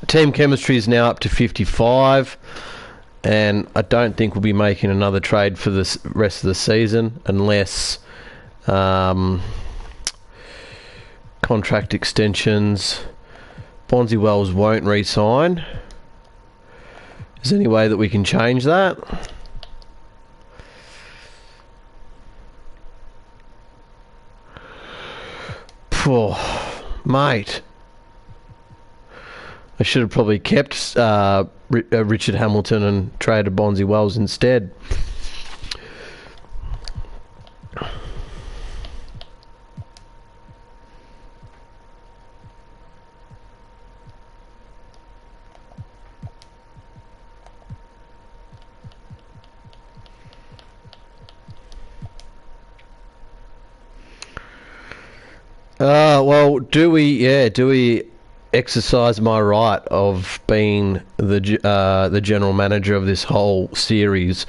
Team chemistry is now up to 55, and I don't think we'll be making another trade for the rest of the season unless contract extensions. Bonzi Wells won't re-sign. Is there any way that we can change that? Poor mate. I should have probably kept Richard Hamilton and traded Bonzi Wells instead. Well, do we exercise my right of being the general manager of this whole series?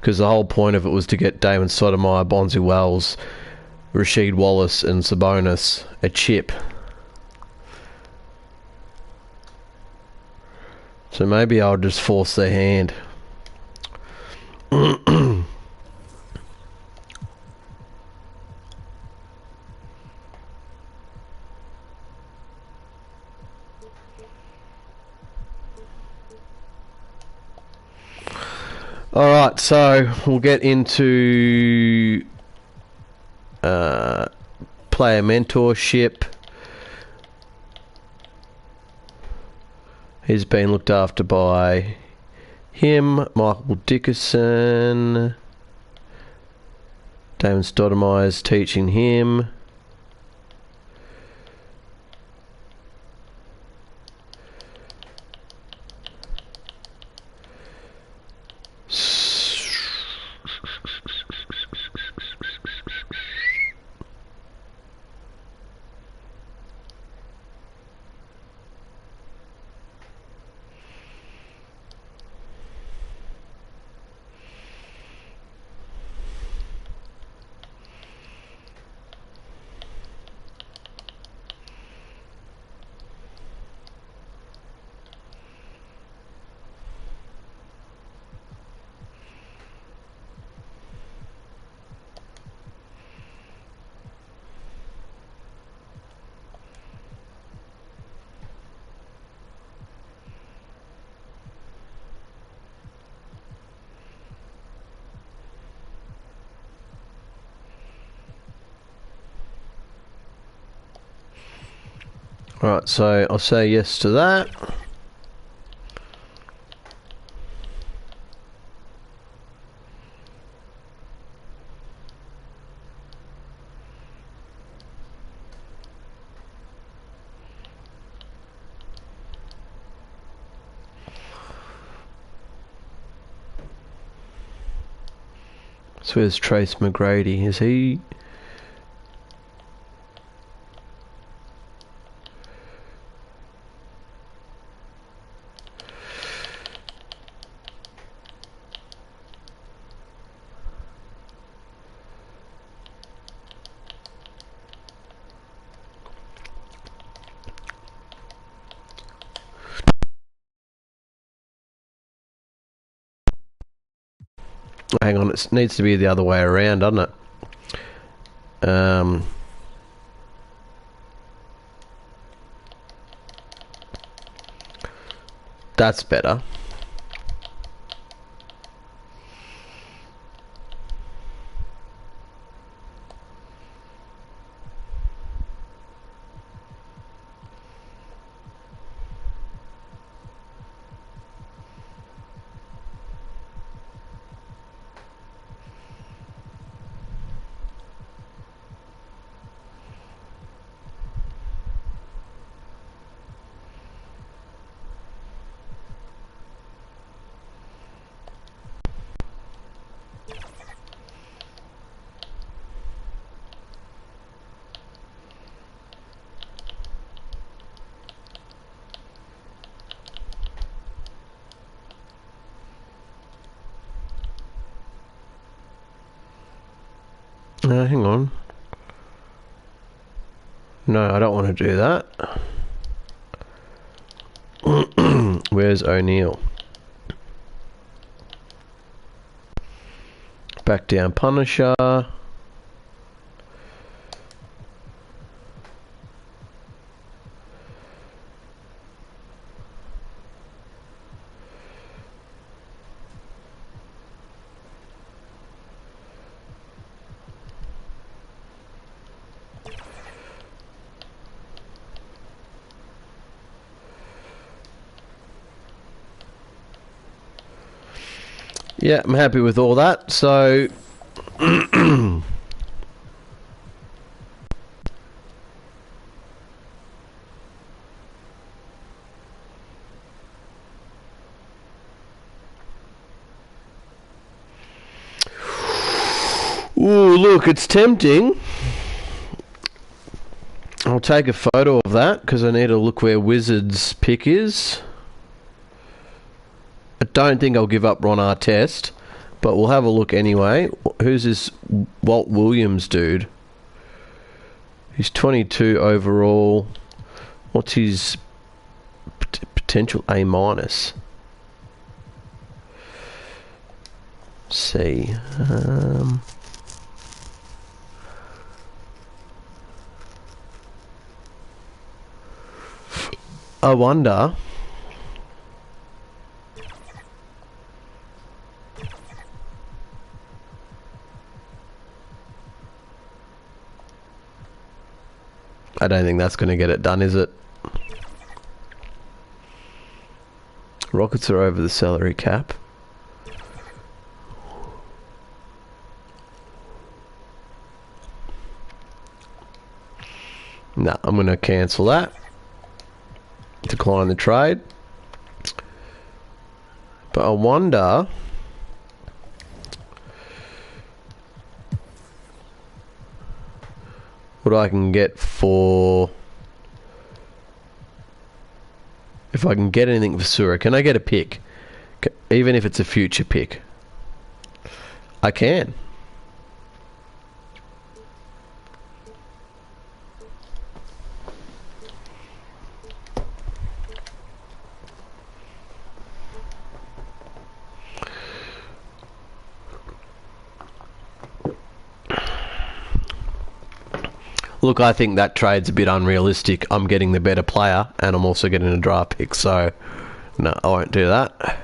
Because the whole point of it was to get Damon Sotomayor, Bonzi Wells, Rasheed Wallace and Sabonis a chip. So maybe I'll just force their hand. Alright, so we'll get into player mentorship. He's been looked after by him, Michael Dickerson. Damon Stoudemire's teaching him. Alright, so I'll say yes to that. So where's Trace McGrady? Is he... Hang on, it needs to be the other way around, doesn't it? That's better. Hang on. No, I don't want to do that. Where's O'Neill? Back down Punisher. Yeah, I'm happy with all that. So, ooh, look, it's tempting. I'll take a photo of that because I need to look where Wizards' pick is. I don't think I'll give up Ron Artest, but we'll have a look anyway. Who's this Walt Williams dude? He's 22 overall. What's his potential A minus? See. I wonder. I don't think that's going to get it done, is it? Rockets are over the salary cap. No, I'm going to cancel that. Decline the trade. But I wonder... what I can get for... if I can get anything for Sura. Can I get a pick? Even if it's a future pick. I can. Look, I think that trade's a bit unrealistic. I'm getting the better player, and I'm also getting a draft pick, so no, I won't do that.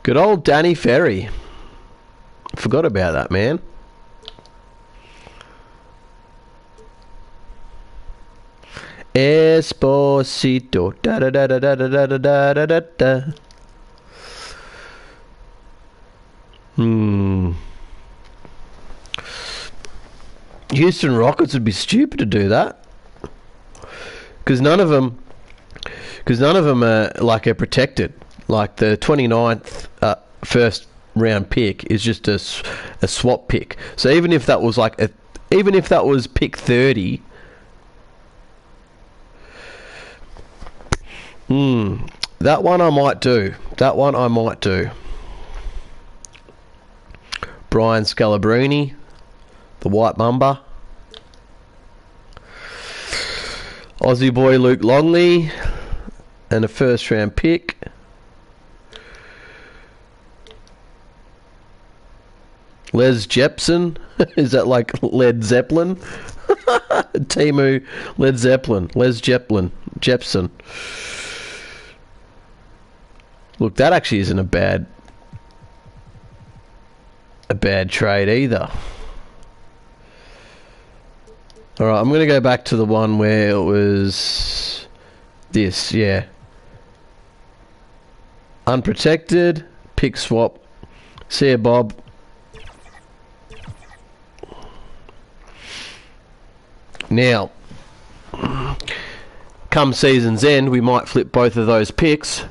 Good old Danny Ferry. Forgot about that, man. Esposito. Da da da da da da da da da da da. Houston Rockets would be stupid to do that. Because none of them are like are protected. Like the 29th first round pick is just a swap pick. So even if that was like even if that was pick 30, that one I might do. That one I might do. Brian Scalabrine, the White Mamba. Aussie boy Luke Longley, and a first round pick. Les Jepson. Is that like Led Zeppelin? Timu Led Zeppelin. Les Jepson. Look, that actually isn't a bad trade either. Alright, I'm going to go back to the one where it was this, yeah. Unprotected, pick swap. See ya, Bob. Now, come season's end, we might flip both of those picks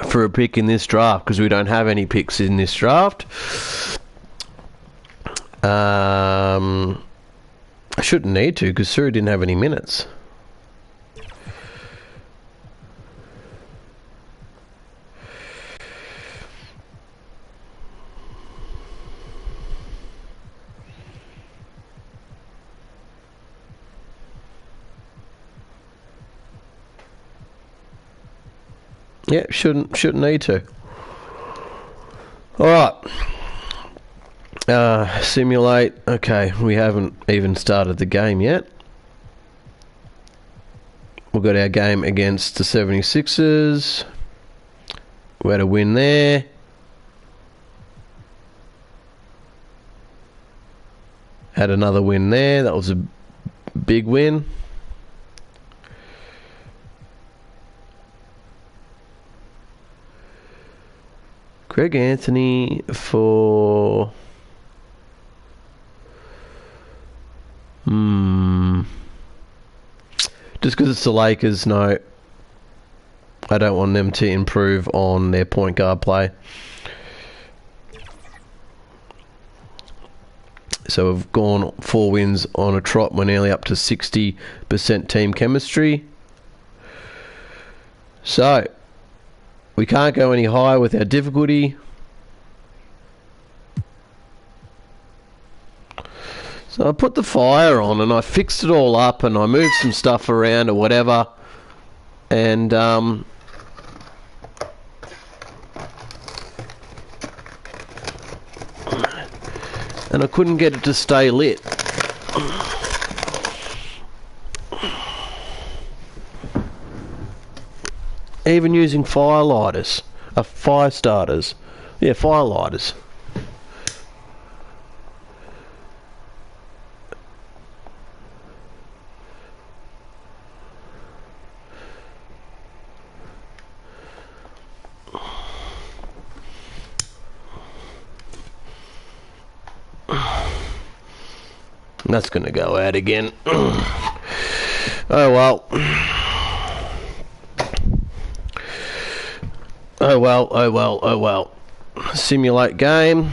for a pick in this draft, because we don't have any picks in this draft. I shouldn't need to, because Suru didn't have any minutes. Yeah, shouldn't need to. Alright. Simulate. Okay, we haven't even started the game yet. We've got our game against the 76ers. We had a win there. Had another win there. That was a big win. Greg Anthony for... Just because it's the Lakers, no. I don't want them to improve on their point guard play. So we've gone 4 wins on a trot. We're nearly up to 60% team chemistry. So... we can't go any higher with our difficulty. So I put the fire on and I fixed it all up and I moved some stuff around or whatever. And I couldn't get it to stay lit. Even using fire lighters, fire starters, yeah, fire lighters. That's gonna go out again. Oh well. Oh well, oh well, oh well. Simulate game.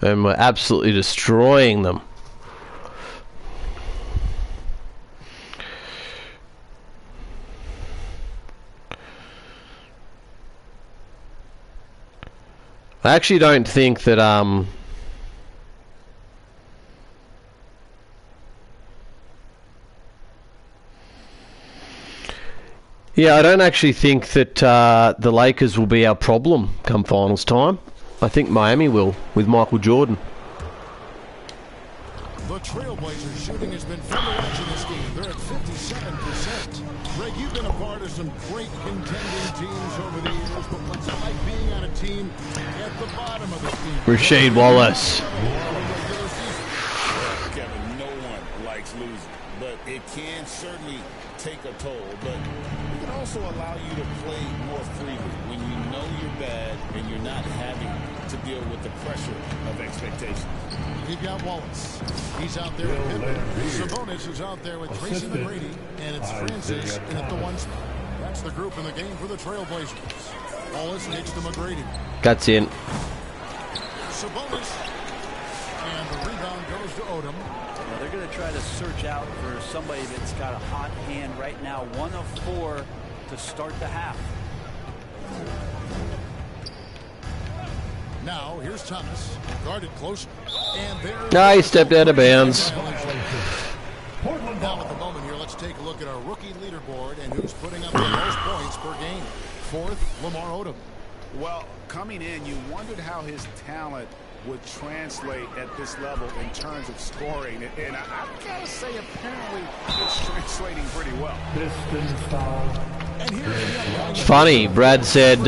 And we're absolutely destroying them. I actually don't think that yeah, I don't actually think that the Lakers will be our problem come finals time. I think Miami will, with Michael Jordan. The Trailblazers shooting has been from the edge in this game. They're at 57%. Greg, you've been a part of some great contending teams over the years, but what's it like being on a team at the bottom of the team? Rasheed Wallace. Kevin, no one likes losing, but it can certainly take a toll. But it can also allow you to play more freely when you know you're bad and you're not having to deal with the pressure of expectations. We've got Wallace. He's out there with Pippen. Sabonis is out there with Tracy McGrady. And it's Francis in at the 1 spot. That's the group in the game for the Trailblazers. Wallace next to McGrady. That's in. Sabonis. And the rebound goes to Odom. Well, they're going to try to search out for somebody that's got a hot hand right now. 1 of 4 to start the half. Now, here's Thomas. Guarded close. And there. No, he stepped out of bounds. Now, at the moment here, let's take a look at our rookie leaderboard and who's putting up the most points per game. 4th, Lamar Odom. Well, coming in, you wondered how his talent would translate at this level in terms of scoring. And I've got to say, apparently, it's translating pretty well. And here's Funny, Brad said,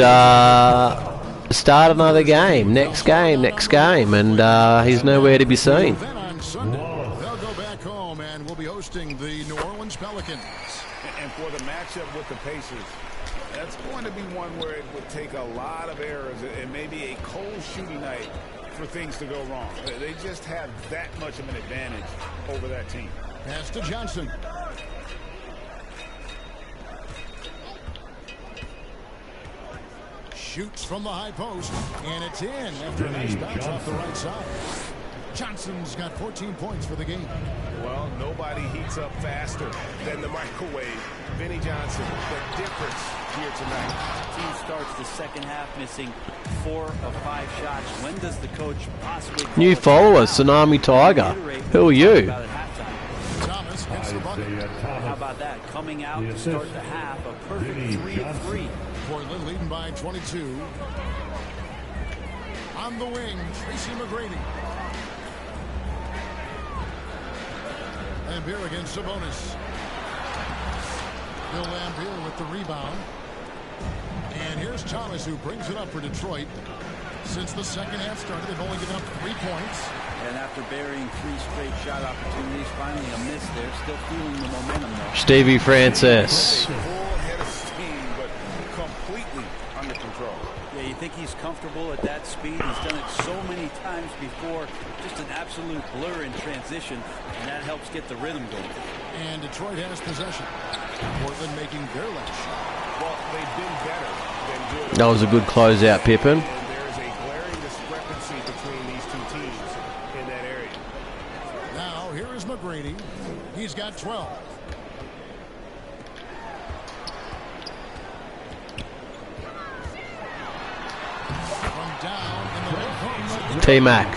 start another game, next game, and he's nowhere to be seen. Then on Sunday, they'll go back home and we'll be hosting the New Orleans Pelicans. And for the matchup with the Pacers, that's going to be one where it would take a lot of errors and maybe a cold shooting night for things to go wrong. They just have that much of an advantage over that team. Pass to Johnson. Shoots from the high post, and it's in after a nice bounce off the right side. Johnson's got 14 points for the game. Well, nobody heats up faster than the microwave. Vinnie Johnson, the difference here tonight. Team starts the second half missing 4 of 5 shots. When does the coach possibly... New follower, Tsunami Tiger. Who are you? Thomas gets the bucket. How about that? Coming out to start the half, a perfect 3 of 3. Portland leading by 22. On the wing, Tracy McGrady. Lambier against Sabonis. Bill Lambier with the rebound. And here's Thomas, who brings it up for Detroit. Since the second half started, they've only given up 3 points. And after burying 3 straight shot opportunities, finally a miss there. Still feeling the momentum, though. Stevie Francis. Full head of steam, but completely under control. Yeah, you think he's comfortable at that speed. He's done it so many times before. Just an absolute blur in transition, and that helps get the rhythm going. And Detroit has possession. Portland making their last shot. Well, they've been better than good. That was a good closeout, Pippen. And there's a glaring discrepancy between these two teams in that area. Now, here is McGrady. He's got 12. From down in the mid-range. T-Mac.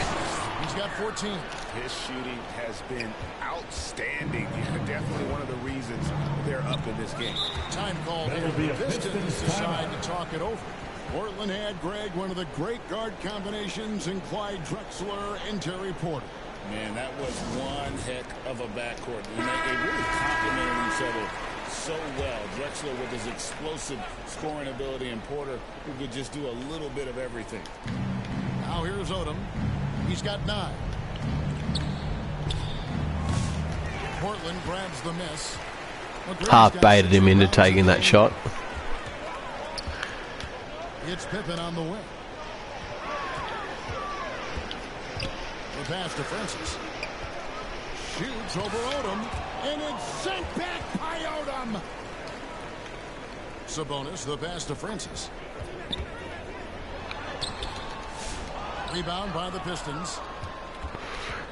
He's got 14. His shooting has been outstanding. Definitely one of the reasons they're up in this game. Time called here. The Pistons decide to talk it over. Portland had, Greg, one of the great guard combinations in Clyde Drexler and Terry Porter. Man, that was one heck of a backcourt. And they really complemented each other so well. Drexler with his explosive scoring ability, and Porter who could just do a little bit of everything. Now here's Odom. He's got 9. Portland grabs the miss. Half baited him into taking that shot. It's Pippen on the wing. The pass to Francis. Shoots over Odom, and it's sent back by Odom. Sabonis, the pass to Francis. Rebound by the Pistons.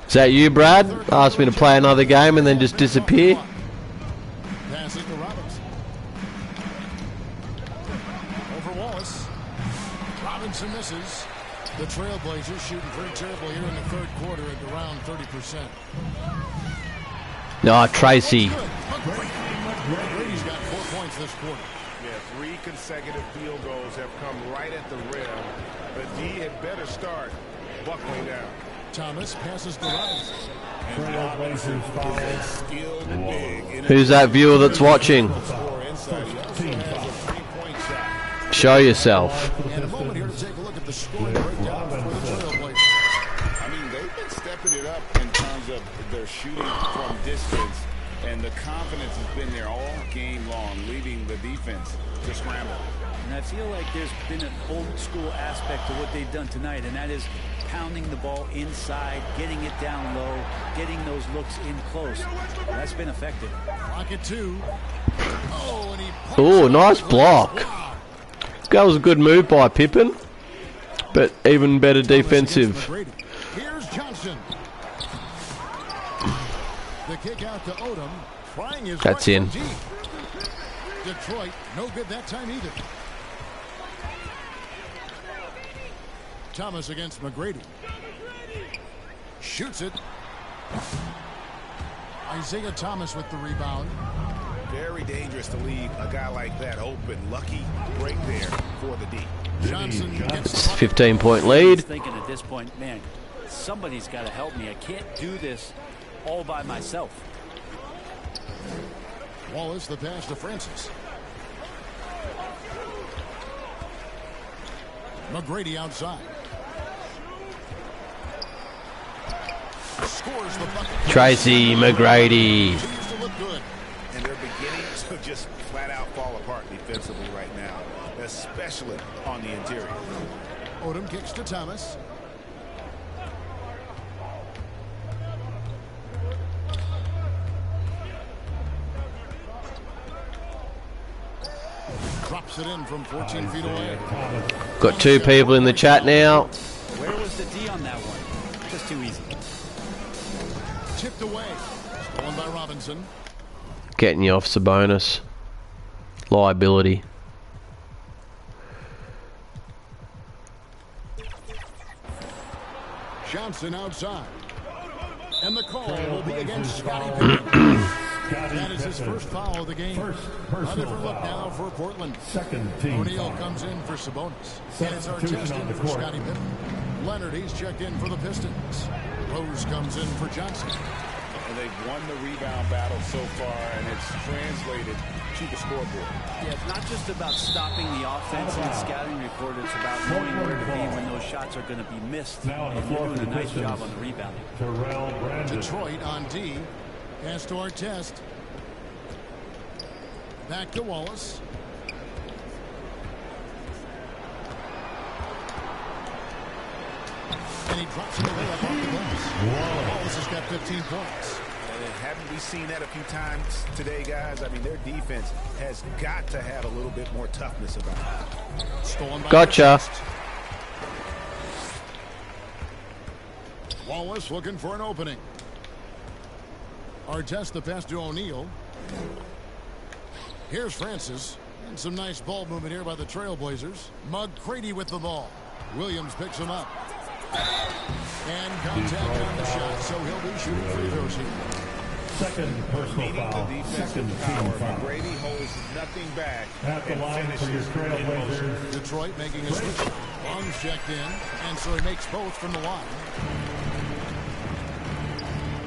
Is that you, Brad? Asked me to play another game and then just disappear? Passing to Robinson. Over Wallace. Robinson misses. The Trailblazers shooting pretty terrible here in the third quarter at around 30%. No, Tracy. McGrady's got 4 points this quarter. Yeah, 3 consecutive field goals have come right at the rim. But D had better start buckling down. Thomas passes to Robinson. And Robinson is a skilled big. Who's that viewer that's watching? Score inside. He also has a 3-point shot. Show yourself. And a moment here to take a look at the scoring breakdown for the Trailblazers. I mean, they've been stepping it up in terms of their shooting from distance, and the confidence has been there all game long, leading the defense to scramble. And I feel like there's been an old school aspect to what they've done tonight, and that is pounding the ball inside, getting it down low, getting those looks in close. That's been effective. Clock at 2. Oh, and he Oh, nice block. That was a good move by Pippen, but even better defensive. Here's Johnson. The kick out to Odom. Trying his That's right in. from deep. Detroit, no good that time either. Thomas against McGrady. Shoots it. Isaiah Thomas with the rebound. Very dangerous to leave a guy like that open. Lucky break there for the D. Johnson gets the 15-point He's lead. thinking at this point, man, somebody's got to help me. I can't do this all by myself. Wallace, the pass to Francis. McGrady outside. Scores the bucket. Tracy McGrady. Continues to look good. And they're beginning to just flat out fall apart defensively right now, especially on the interior. Odom kicks to Thomas. Drops it in from 14 feet away. Got 2 people in the chat now. Where was the D on that one? Just too easy. Tipped away. Stolen by Robinson. Getting you off Sabonis. Liability. Johnson outside. And the call will be against Scottie Pippen. That is his first foul of the game. A different look now for Portland. Second team. O'Neal comes in for Sabonis. And it's Artest in for Scottie Pippen. Leonard, he's checked in for the Pistons. Rose comes in for Johnson. And they've won the rebound battle so far, and it's translated to the scoreboard. Yeah, it's not just about stopping the offense in the scouting report. It's about knowing where to be when those shots are going to be missed. Now on the And floor you're for doing the a nice Pistons. job on the rebounding. Terrell Brandon. Detroit on D. Pass to Artest. Back to Wallace. And he drops it away up off the glass. Wallace has got 15 points. Haven't we seen that a few times today, guys? I mean, their defense has got to have a little bit more toughness about it. Stolen by Gotcha. Artest. Wallace looking for an opening. Artest the pass to O'Neal. Here's Francis. And some nice ball movement here by the Trailblazers. McGrady with the ball. Williams picks him up. And contact on the shot, so he'll be shooting free throws here. Second personal Meeting the foul. defensive Second power. team foul. McGrady holds nothing back At the and line for your finishes in motion. Trailblazers. Detroit making a switch. Long's checked in, and so he makes both from the line.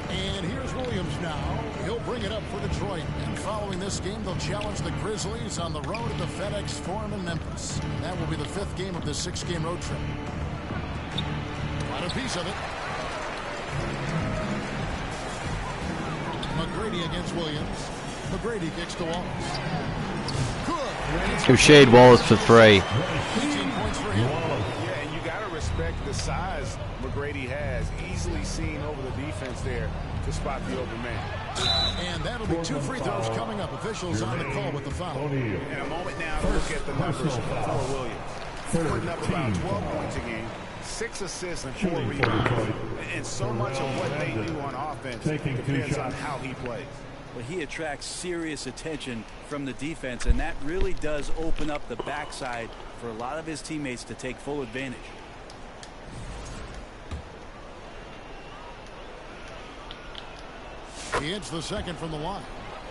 And here's Williams now. He'll bring it up for Detroit. And following this game, they'll challenge the Grizzlies on the road at the FedEx Forum in Memphis. That will be the 5th game of this 6-game road trip. Got a piece of it. McGrady against Williams. McGrady kicks to Wallace. Good. Rasheed Wallace for 3. 18 points for him. Yeah, and you got to respect the size McGrady has. Easily seen over the defense there to spot the open man. And that'll be 2 free throws coming up. Officials on the call with the foul. O'Neal. And a moment now to look at the numbers for Williams. Putting up about 12 points a game, 6 assists and 4 Shooting for rebounds. Detroit. And so much of what they do on offense Taking 2 depends on shots. how he plays. But he attracts serious attention from the defense, and that really does open up the backside for a lot of his teammates to take full advantage. He hits the second from the line.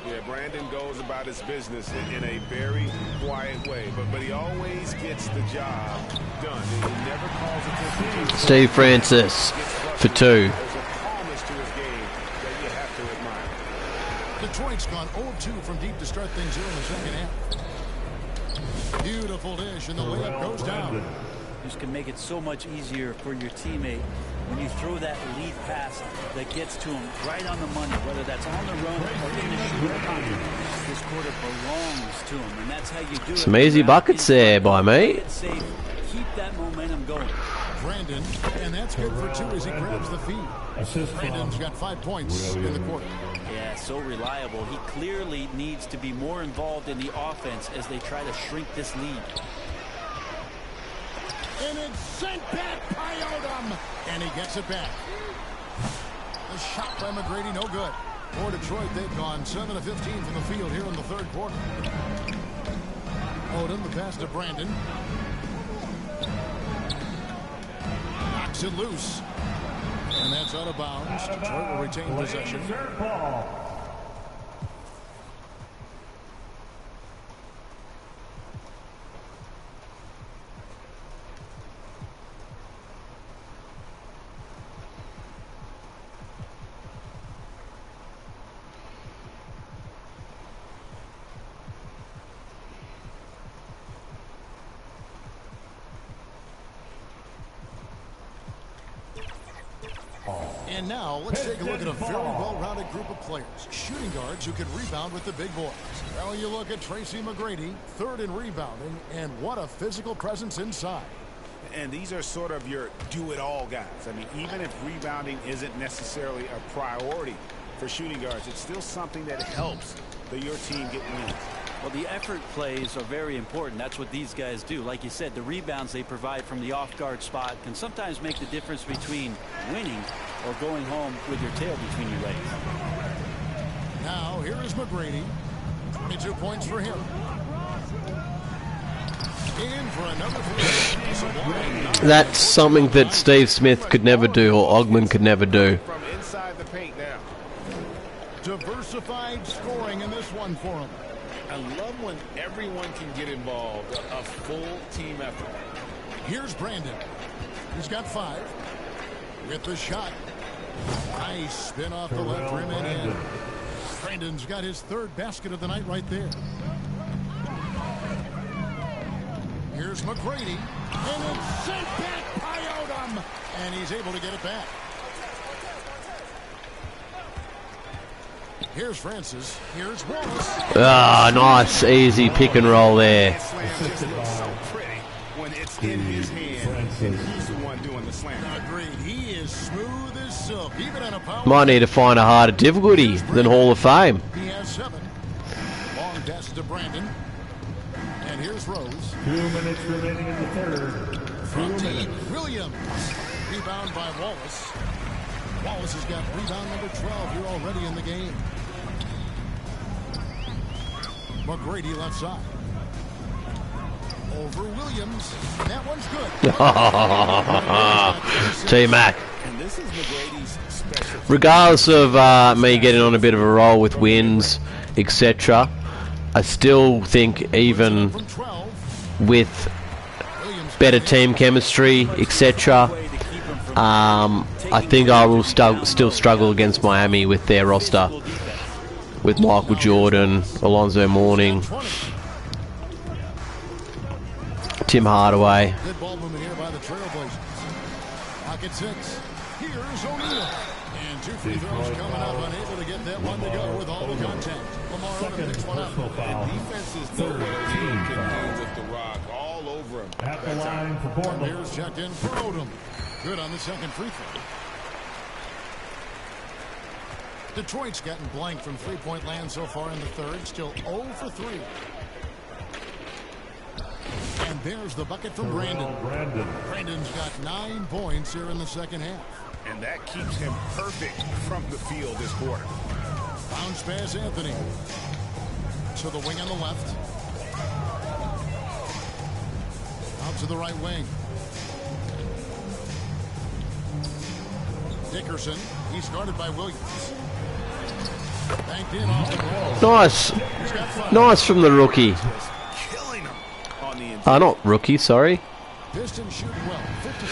Yeah, Brandon goes about his business in a very quiet way, but he always gets the job done. He never calls attention to Steve Francis for 2. There's a calmness to his game that you have to admire. Detroit's gone 0-2 from deep to start things here in the second half. Beautiful dish, and the layup goes down. This can make it so much easier for your teammate when you throw that lead pass that gets to him right on the money, whether that's on the run or in the shooting pocket. This quarter belongs to him, and that's how you do it. Some easy buckets there by me. Play it safe. Keep that momentum going. Brandon, and that's good for 2 as he grabs the feed. Assist Brandon's from got 5 points in the quarter. Yeah, so reliable. He clearly needs to be more involved in the offense as they try to shrink this lead. And it's sent back by Odom. And he gets it back. The shot by McGrady, no good. For Detroit, they've gone 7 of 15 from the field here in the 3rd quarter. Odom, the pass to Brandon. Knocks it loose. And that's out of bounds. Detroit will retain possession. ball. And now let's take a look at a very well-rounded group of players. Shooting guards who can rebound with the big boys. Well, you look at Tracy McGrady, third in rebounding, and what a physical presence inside. And these are sort of your do-it-all guys. I mean, even if rebounding isn't necessarily a priority for shooting guards, it's still something that helps your team get wins. Well, the effort plays are very important. That's what these guys do. Like you said, the rebounds they provide from the off-guard spot can sometimes make the difference between winning or going home with your tail between your legs. Now, here is McGrady. 22 points for him. In for another three. That's something that Steve Smith could never do, or Ogman could never do. From inside the paint now. Diversified scoring in this one for him. I love when everyone can get involved, a full team effort. Here's Brandon. He's got 5. With the shot. Nice spin off the left rim and in. Brandon's got his 3rd basket of the night right there. Here's McGrady. And it's sent back by Odom. And he's able to get it back. Here's Francis. Here's Wallace. Ah, nice, easy pick and roll there. That slam just looks so pretty when it's in his hand and he's the one doing the slam. Agreed. He is smooth as silk. Even on a power. Might need to find a harder difficulty than Hall of Fame. He has 7. Long pass to Brandon. And here's Rose. 2 minutes remaining in the third. 2 From deep, minutes. Williams. Rebound by Wallace. Wallace has got rebound number 12 here already in the game. McGrady left side. Over Williams. That one's good. T-Mac. And this is McGrady's special. Regardless of me getting on a bit of a roll with wins, etc., I still think even From 12. with Williams better team chemistry, etc., I think I will still struggle against Miami with their roster. With Michael Jordan, Alonzo Mourning, 20. Tim Hardaway. Good ball movement here by the Trailblazers. Pocket 6. Here's O'Neal. And 2 free throws coming up. Unable to get that one to go with all the contact. Lamar Odom Second picks one up. personal foul. Defenses know what O'Neal can do with the rock all over him. At the line for And Portland. here's checked in for Odom. Good on the second free throw. Detroit's gotten blank from three-point land so far in the third. Still 0 for 3. And there's the bucket from Brandon. Brandon. Brandon's got 9 points here in the second half. And that keeps him perfect from the field this quarter. Bounce pass Anthony. To the wing on the left. Out to the right wing. Dickerson. He's guarded by Williams. Banked in off the ball. Nice. He's got 5. Nice from the rookie. Killing him on the inside. Not rookie, sorry. Pistons shooting well. 50% from the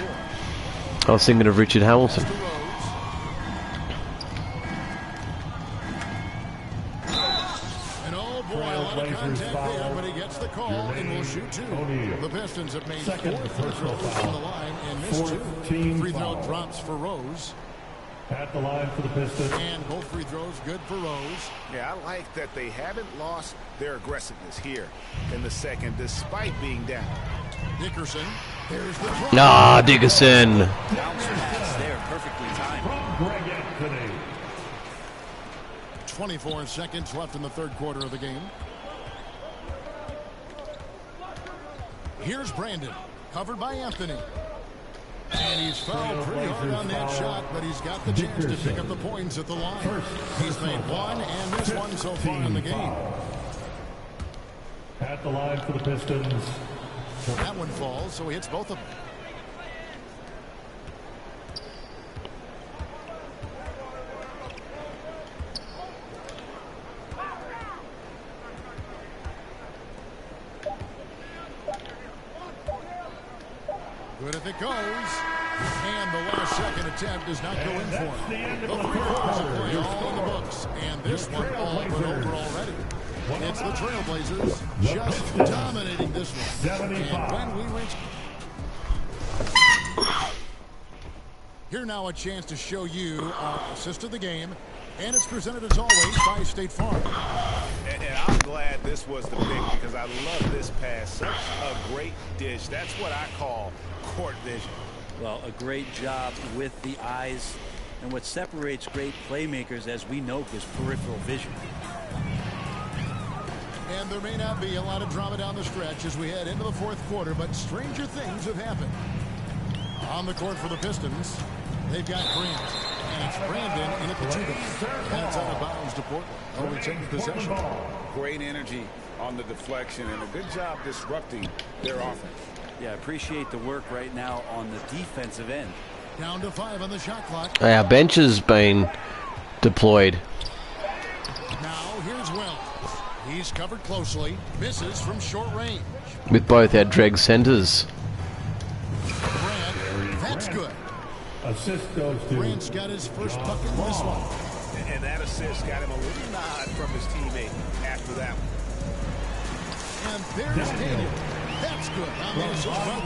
floor. I was thinking of Richard Hamilton. To Rose. And oh boy, a lot of Trailblazers contact there, foul. but he gets the call and will shoot 2. O'Neal. The Pistons have made Second 4 free personal throws foul. from the line and missed 2. 14 Free throw foul. drops for Rose. At the line for the Pistons. And both free throws good for Rose. Yeah, I like that they haven't lost their aggressiveness here in the second despite being down. Dickerson. There's the try. Ah, Dickerson. Bounce pass there, perfectly timed. From Greg Anthony. 24 seconds left in the third quarter of the game. Here's Brandon. Covered by Anthony. And he's fouled pretty hard on that shot, but he's got the chance to pick up the points at the line. He's made 1 and missed 1 so far in the game. At the line for the Pistons. That one falls, so he hits both of them. Good if it goes. And the last second attempt does not go in for That's the him. end of The the 3 first quarters of quarter. play Your all in the score. books. And this Your one all but Trailblazers. over already. It's the Trailblazers The just Pistons. dominating this one. 75. And when we reach... Here now a chance to show you our assist of the game. And it's presented as always by State Farm. And I'm glad this was the pick because I love this pass. Such a great dish. That's what I call court vision. Well, a great job with the eyes. And what separates great playmakers, as we know, is peripheral vision. And there may not be a lot of drama down the stretch as we head into the fourth quarter, but stranger things have happened. On the court for the Pistons, they've got Grant. And it's Brandon in at the 2-guard. And it's out of bounds to Portland. They'll retain possession. Great energy on the deflection and a good job disrupting their offense. Yeah, appreciate the work right now on the defensive end. Down to 5 on the shot clock. Our bench has been deployed. Now here's Wells. He's covered closely. Misses from short range. With both our dreg centers. Grant, that's good. Assist goes to Grant's got his first bucket in this one. And that assist got him a little nod from his teammate after that one. And there's Daniel. That's good. On the assist by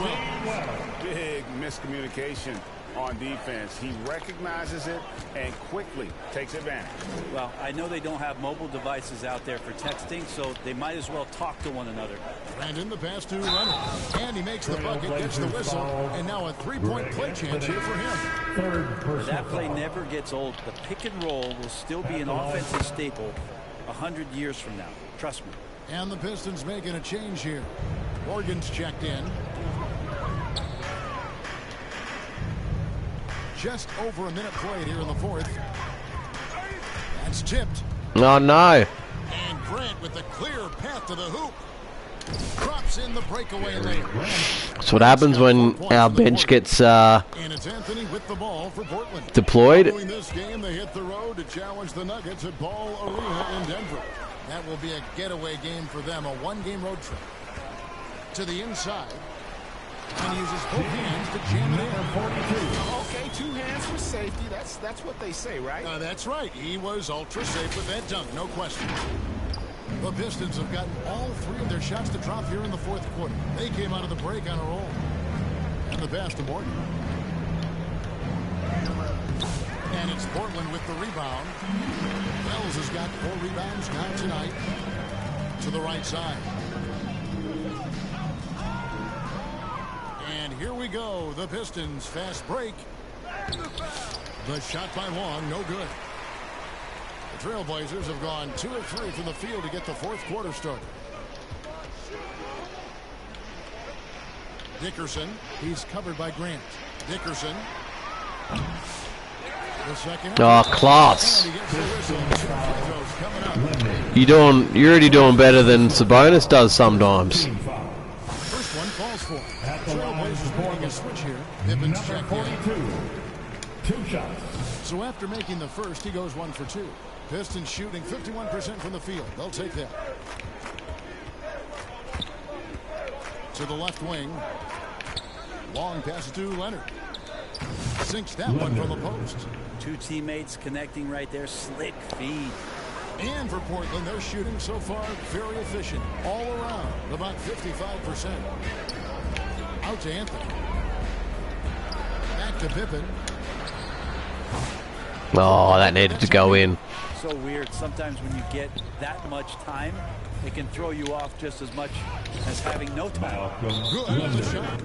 Wells. Big miscommunication on defense. He recognizes it and quickly takes advantage. Well, I know they don't have mobile devices out there for texting, so they might as well talk to one another. Brandon, the pass to Leonard. And he makes the bucket, gets the whistle, and now a three-point play chance here for him. third personal That play foul. never gets old. The pick and roll will still be an offensive staple 100 years from now. Trust me. And the Pistons making a change here. Morgan's checked in. Just over a minute played here in the fourth. That's tipped. Oh no. And Grant with the clear path to the hoop. Drops in the breakaway lane. That's what happens when our bench gets And it's Anthony with the ball for Portland. deployed. Following this game, they hit the road to challenge the Nuggets at Ball Arena in Denver. That will be a getaway game for them, a one-game road trip. To the inside. And uses both hands to jam it in. Okay, 2 hands for safety. That's what they say, right? That's right. He was ultra safe with that dunk, no question. The Pistons have gotten all 3 of their shots to drop here in the fourth quarter. They came out of the break on a roll. And the pass to Morgan. And it's Portland with the rebound. Wells has got 4 rebounds now tonight. To the right side. And here we go. The Pistons fast break. The shot by Wong, no good. The Trailblazers have gone 2 of 3 from the field to get the fourth quarter started. Dickerson, he's covered by Grant. Dickerson. The second. Oh, class. And he gets the whistle. 2 free throws coming up. You're already doing better than Sabonis does sometimes. First one falls for him. At the line Trailblazers for making a switch here. Pippin's Number checked in. 42. 2 shots. So after making the first, he goes 1 for 2. Pistons shooting 51% from the field. They'll take that. To the left wing. Long pass to Leonard. Sinks that one from the post. 2 teammates connecting right there. Slick feed. And for Portland, they're shooting so far very efficient. All around, about 55%. Out to Anthony. Back to Pippen. Oh, that needed to go in. So weird. Sometimes when you get that much time, it can throw you off just as much as having no time. Good on the shot.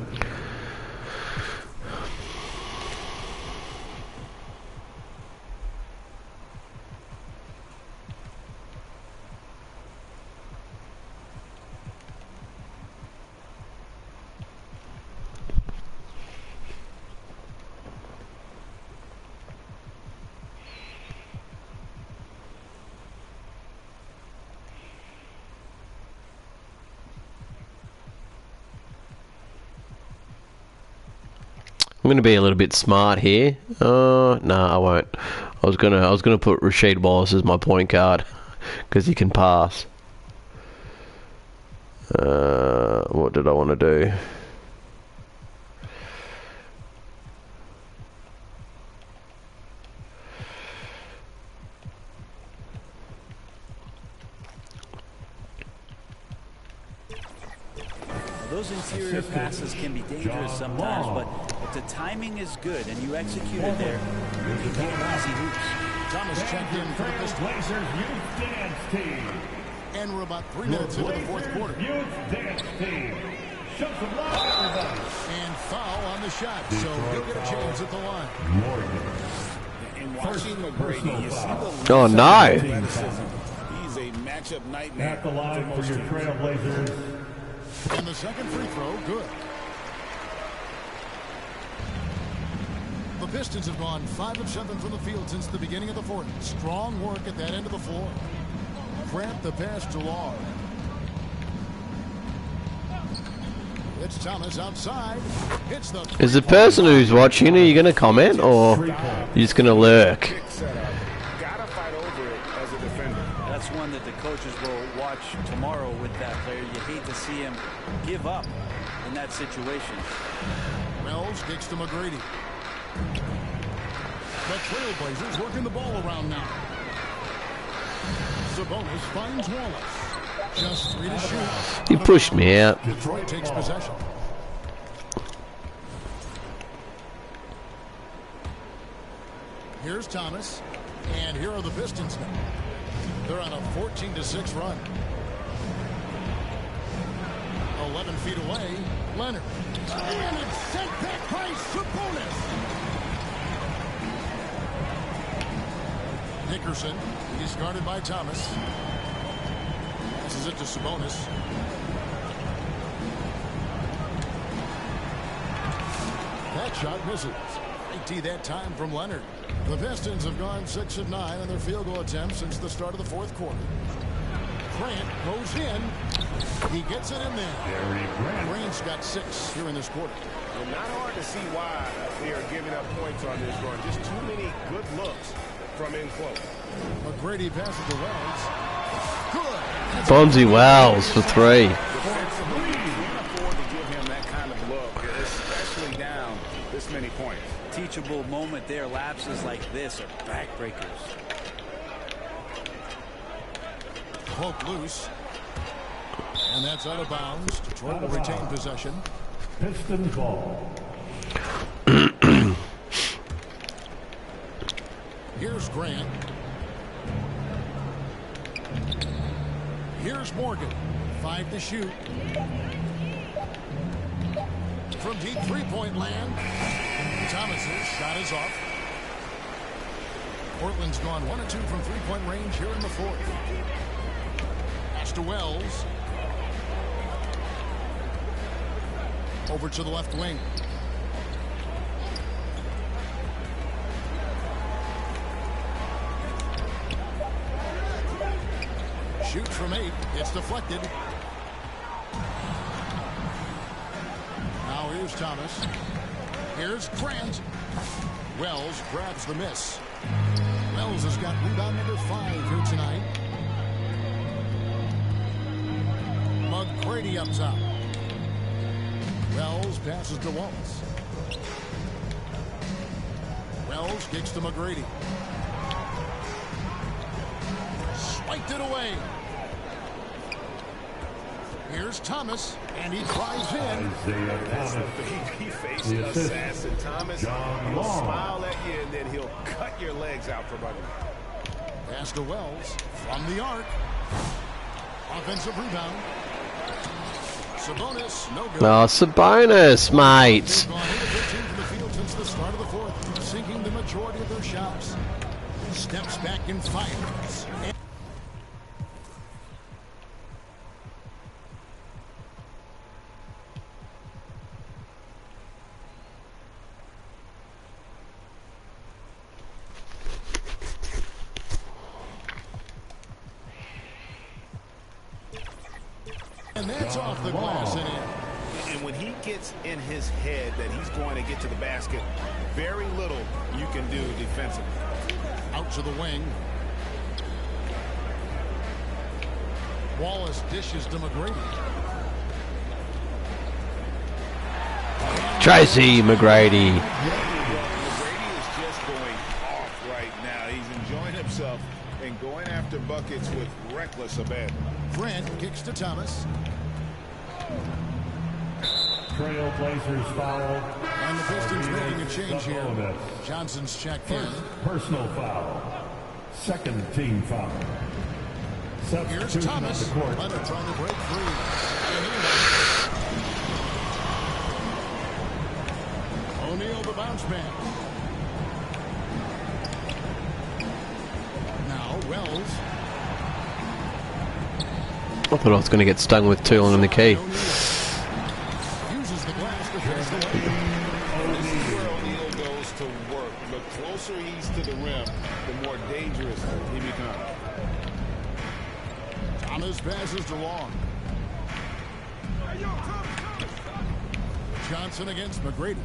I'm gonna be a little bit smart here. No, I won't. I was gonna put Rasheed Wallace as my point guard because he can pass. What did I want to do? Those interior passes can be dangerous sometimes, but if the timing is good and you execute it there, you can get easy hoops. Thomas checked in for the Pistons. Blazers Youth Dance Team. And we're about 3 minutes into the fourth quarter. Youth Dance Team. Show some love, everybody. And foul on the shot, so he'll get a chance at the line. And watching McGrady, you see the Oh, no. athleticism. He's a matchup nightmare. At the line for your Trailblazers. And the second free throw, good. The Pistons have gone 5 of 7 from the field since the beginning of the fourth. Strong work at that end of the floor. Grant the pass to Law. It's Thomas outside. Hits the. Is the person who's watching, are you going to comment or you just going to lurk? Kick setup. Gotta fight over it as a defender. That's one that the coaches will watch tomorrow with that player. You hate to see him give up in that situation. Wells kicks to McGrady. The Trailblazers working the ball around now. Sabonis finds Wallace. Just 3 to shoot. He pushed me out. Detroit takes possession. Here's Thomas. And here are the Pistons now. They're on a 14-6 run. 11 feet away. Leonard. And it's sent back by Sabonis. Nickerson. He's guarded by Thomas. Passes it to Sabonis. That shot misses. 90 that time from Leonard. The Pistons have gone 6 of 9 on their field goal attempts since the start of the fourth quarter. Grant goes in. He gets it in there. Grant's got 6 here in this quarter. And not hard to see why they are giving up points on this run. Just too many good looks from in close. McGrady passes to Wells. Good. That's Bonzi Wells for 3. Defensively, you can't afford to give him that kind of look, especially down this many points. Teachable moment there. Lapses like this are backbreakers. Poke loose. And that's out of bounds. Detroit will retain possession. Pistons ball. Here's Grant. Here's Morgan. 5 to shoot. From deep three-point land. Thomas's shot is off. Portland's gone 1 of 2 from three-point range here in the fourth. Pass to Wells. Over to the left wing. Shoot from 8. It's deflected. Now here's Thomas. Here's Grant. Wells grabs the miss. Wells has got rebound number 5 here tonight. McGrady up top. Wells passes to Wallace. Wells kicks to McGrady. Spiked it away. Here's Thomas, and he drives in. That's a baby-faced assassin. Thomas, he'll smile at you, and then he'll cut your legs out from under. Pass to Wells from the arc. Offensive rebound. Sabonis, no good. Oh, Sabonis, mate. They've gone 8 of 15 from the field since the start of the fourth, sinking the majority of their shots. Steps back and fires. And that's off the glass and in. And when he gets in his head that he's going to get to the basket, very little you can do defensively. Out to the wing. Wallace dishes to McGrady. Tracy McGrady. McGrady is just going off right now. He's enjoying himself and going after buckets with reckless abandon. Grant kicks to Thomas. Trailblazers foul. And the Pistons making a change here. Sabonis. Johnson's checked in. First personal foul. Second team foul. Here's Substitution on Thomas. the court. Leonard trying to break free. And O'Neal the bounce back. Now Wells. I thought I was going to get stung with too long in the key. Uses the glass to finish the way. This is where O'Neal goes to work. The closer he's to the rim, the more dangerous he becomes. Thomas passes to Long. Johnson against McGrady.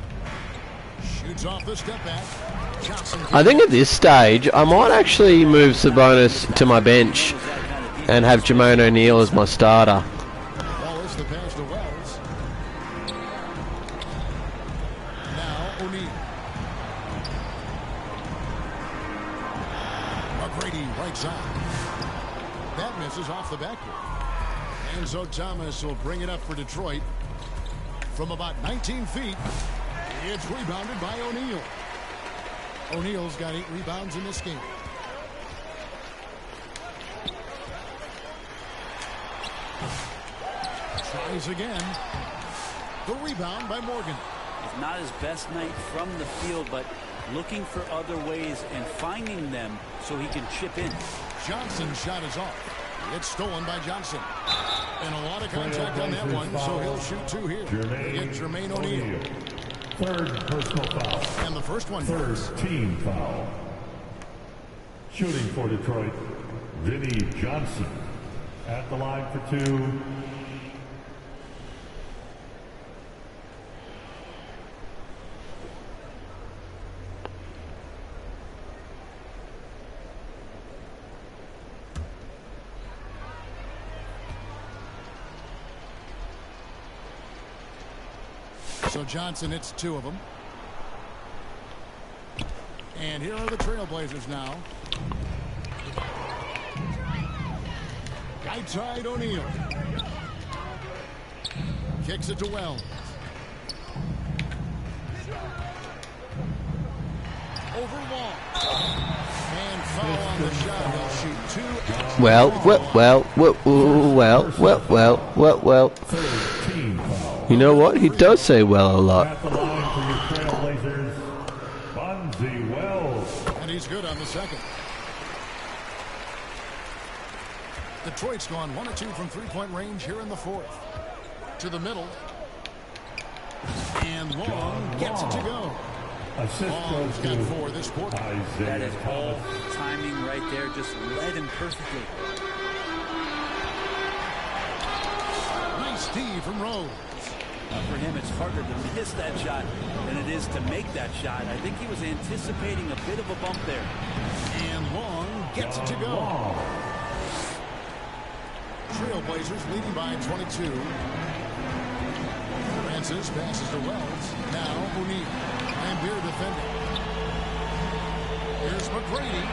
Shoots off the step back. Johnson. I think at this stage, I might actually move Sabonis to my bench and have Jermaine O'Neal as my starter. Wallace the pass to Wells. Now O'Neal. McGrady right side. That misses off the backboard. And so Thomas will bring it up for Detroit from about 19 feet. It's rebounded by O'Neal. O'Neal's got 8 rebounds in this game. Tries again. The rebound by Morgan. It's not his best night from the field, but looking for other ways and finding them so he can chip in. Johnson's shot is off. It's stolen by Johnson. And a lot of contact on that one, so he'll shoot 2 here. Against Jermaine O'Neal. Third personal foul. And the first one. Third team foul. Shooting for Detroit, Vinnie Johnson. At the line for 2. So Johnson hits 2 of them. And here are the Trailblazers now. Right-side O'Neal. Kicks it to Wells. Over Wall. And foul on the shot. He'll shoot 2. Well. Third team foul. You know what? He does say well a lot. At the line for your Trailblazers, Bonzi Wells. And he's good on the second. Detroit's gone 1 of 2 from 3-point range here in the 4th. To the middle. And Long gets it to go. Assist Long's goes got to 4 this quarter. That Isaiah is all Thomas. timing right there. Just led him perfectly. Nice D from Rose. For him, it's harder to miss that shot than it is to make that shot. I think he was anticipating a bit of a bump there. And Long gets it to go. Long. Trailblazers leading by 22. Francis passes to Wells. Now O'Neal. Lambeer defending. Here's McGrady.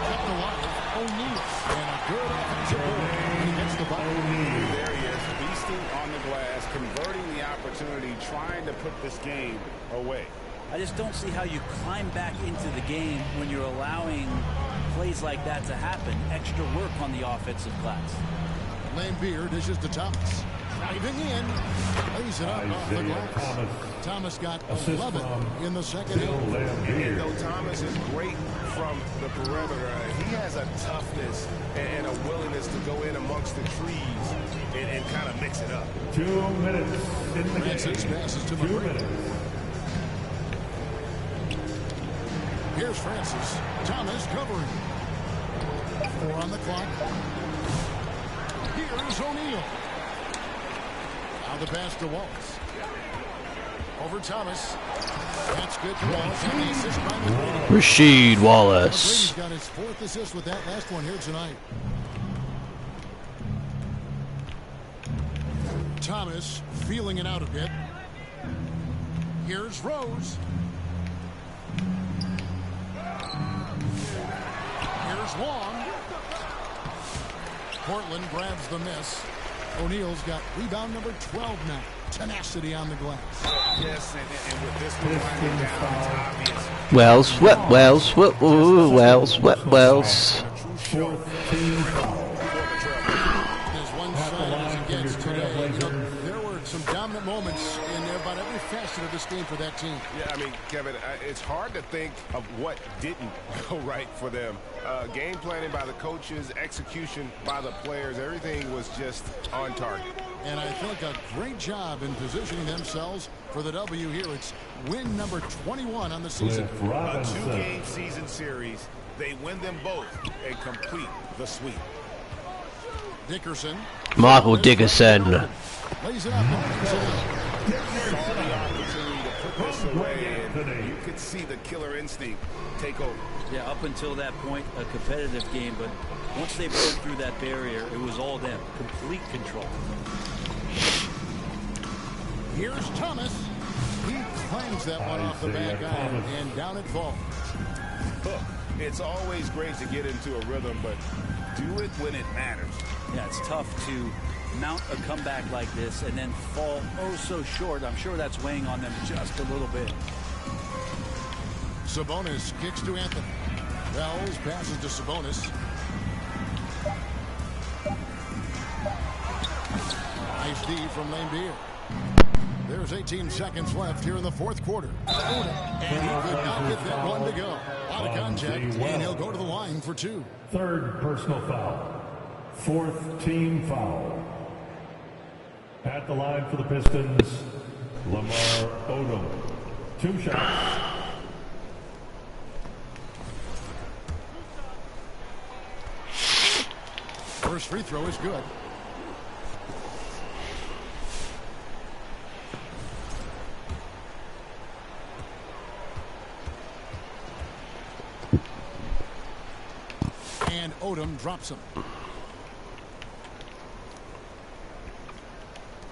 Kept alive. O'Neal. And a good offensive goal. He gets the ball. There he is, feasting on the glass, converting the opportunity, trying to put this game away. I just don't see how you climb back into the game when you're allowing plays like that to happen. Extra work on the offensive glass. Lambeer dishes to Thomas. Driving in. Lays it up off the Isaiah glass. Thomas. Thomas got Assist 11 from in the second Bill half. And Lambeer. though Thomas is great from the perimeter, he has a toughness and a willingness to go in amongst the trees and kind of mix it up. 2 minutes in the Francis game. passes to 2 McGrady. minutes. Here's Francis. Thomas covering. 4 on the clock. Here's O'Neal. Now the pass to Wallace. Over Thomas. That's good to Wallace. And the assist by McGrady. Rasheed Wallace. McGrady's got his 4th assist with that last one here tonight. Thomas feeling it out a bit. Here's Rose. Here's Long. Portland grabs the miss. O'Neal's got rebound number 12 now. Tenacity on the glass. Yes, and with this one winding down, it's obvious. Wells, Wells. Fourth team foul. As one-sided as it gets today. You know, there were some dominant moments in about every facet of this game for that team. Yeah, I mean, Kevin, it's hard to think of what didn't go right for them. Game planning by the coaches, execution by the players, everything was just on target. And I think a great job in positioning themselves for the W here. It's win number 21 on the season. Cliff A Robinson. two-game season series. They win them both and complete the sweep. Dickerson. Michael Dickerson. Lays it up and lays it in. Saw the opportunity to put this away, and you could see the killer instinct take over. Yeah, up until that point, a competitive game, but once they broke through that barrier, it was all them. Complete control. Here's Thomas. He clangs that one off the back iron, and down it falls. Look, it's always great to get into a rhythm, but do it when it matters. Yeah, it's tough to mount a comeback like this and then fall oh so short. I'm sure that's weighing on them just a little bit. Sabonis kicks to Anthony. Wells passes to Sabonis. Nice D from Laimbeer. There's 18 seconds left here in the fourth quarter. And he could not get that one to go. Out of contact, and he'll go to the line for two. Third personal foul. Fourth team foul. At the line for the Pistons, Lamar Odom. 2 shots. First free throw is good. And Odom drops him.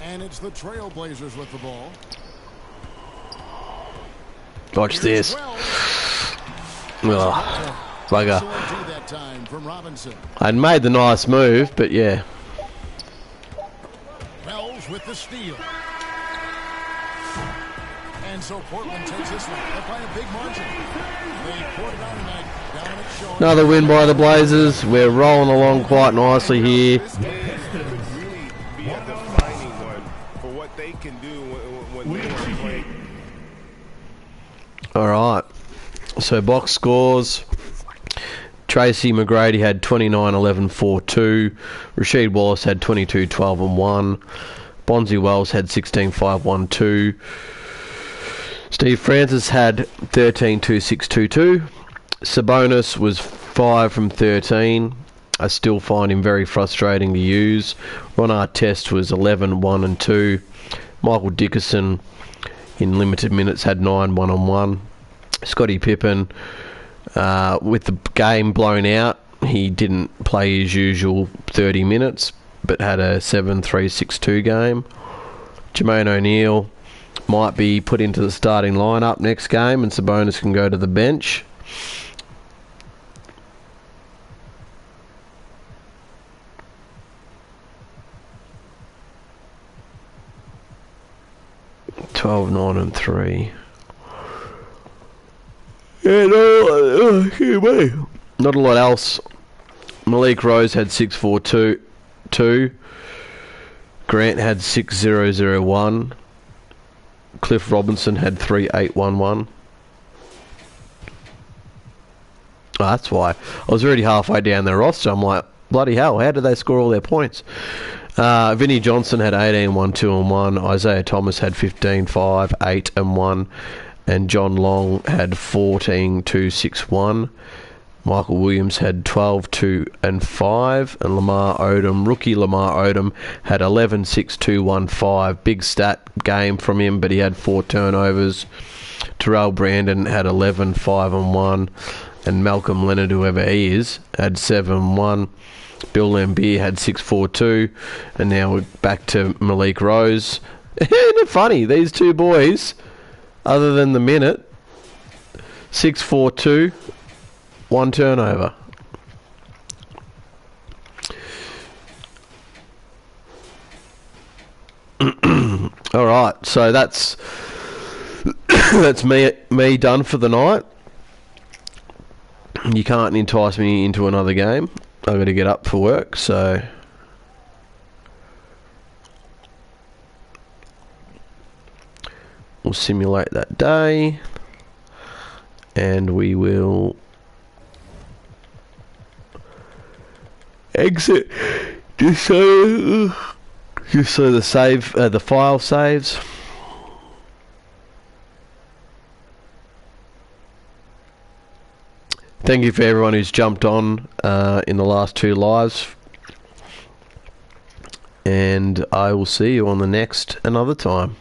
And it's the Trailblazers with the ball. Watch this. Ugh, bugger. That time from Robinson. I'd made the nice move, but yeah. Wells with the steal. And so Portland takes this one. They're by a big margin. They poured it on tonight. Dominant showing. Another win by the Blazers. We're rolling along quite nicely here. This game could really be a defining one for what they can do when they play. All right. So box scores. Tracy McGrady had 29, 11, 4, 2. Rasheed Wallace had 22, 12, and 1. Bonzi Wells had 16, 5, 1, 2. Steve Francis had 13, 2, 6, 2, 2. Sabonis was 5 from 13. I still find him very frustrating to use. Ron Artest was 11, 1, and 2. Michael Dickerson in limited minutes had 9, 1, and 1. Scottie Pippen, with the game blown out, he didn't play his usual 30 minutes, but had a 7-3-6-2 game. Jermaine O'Neal might be put into the starting lineup next game, and Sabonis can go to the bench. $12, 9, and 3. Yeah, not a lot else. Malik Rose had 6-4-2. Grant had 6-0-0-1. Cliff Robinson had 3-8-1-1. Oh, that's why. I was already halfway down their roster. I'm like, bloody hell, how did they score all their points? Vinnie Johnson had 18, 1, 2, and 1. Isaiah Thomas had 15, 5, 8, and 1. And John Long had 14, 2, 6, 1. Michael Williams had 12, 2, and 5. And rookie Lamar Odom, had 11, 6, 2, 1, 5. Big stat game from him, but he had 4 turnovers. Terrell Brandon had 11, 5, and 1. And Malcolm Leonard, whoever he is, had 7, 1. Bill Laimbeer had 6-4-2. And now we're back to Malik Rose. Isn't it funny? These two boys, other than the minute, 6-4-2, 1 turnover. All right, so that's that's me done for the night. You can't entice me into another game. I've got to get up for work, so we'll simulate that day, and we will exit just so the file saves. Thank you for everyone who's jumped on in the last 2 lives, and I will see you on the next another time.